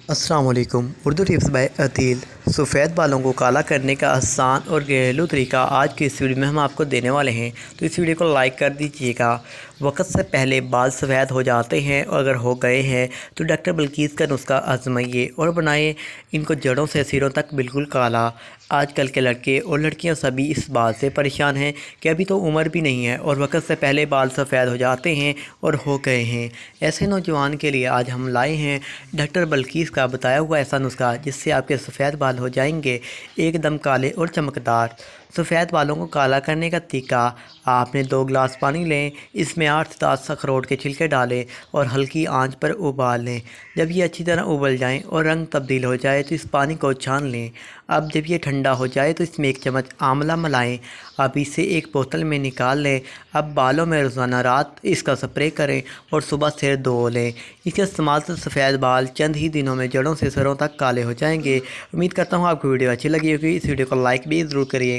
السلام علیکم۔ Urdu tips by Ateel. سفید بالوں کو کالا کرنے کا آسان اور گھریلو طریقہ آج کی اس ویڈیو میں ہم آپ کو دینے والے ہیں، تو اس ویڈیو کو لائک کر دیجئے گا۔ وقت سے پہلے بال سفید ہو جاتے ہیں اور اگر ہو گئے ہیں تو ڈاکٹر بلقیس کا نسخہ آزمائیے اور بنائیں ان کو جڑوں سے سروں تک بالکل کالا۔ آج کل کے لڑکے اور لڑکیاں سبھی اس بات سے پریشان ہیں کہ ابھی تو عمر بھی نہیں ہے اور وقت سے پہلے بال سفید ہو جاتے ہیں اور ہو گئے ہیں۔ ایسے نوجوان کے لیے آج ہم لائے ہیں ڈاکٹر بلقیس کا بتایا ہوا ایسا نسخہ جس سے آپ کے سفید بال ہو جائیں گے ایک دم کالے اور چمکدار۔ سفید بالوں کو کالا کرنے کا طریقہ: آپ نے 2 گلاس پانی لیں، اس میں 8 سے 10 اخروٹ کے چھلکے ڈالیں اور ہلکی آنچ پر ابال لیں۔ جب یہ اچھی طرح ابل جائیں اور رنگ تبدیل ہو جائے تو اس پانی کو چھان لیں۔ اب جب یہ ٹھنڈا ہو جائے تو اس میں 1 چمچ آملہ ملائیں۔ اب اسے ایک بوتل میں نکال لیں۔ اب بالوں میں روزانہ رات اس کا سپرے کریں اور صبح سر دھو لیں۔ اس کے استعمال سے سفید بال چند ہی دنوں میں جڑوں سے سروں تک کالے ہو جائیں گے۔ امید کرتا ہوں آپ کو ویڈیو اچھی لگی ہوگی۔ اس ویڈیو کو لائک بھی ضرور کریے۔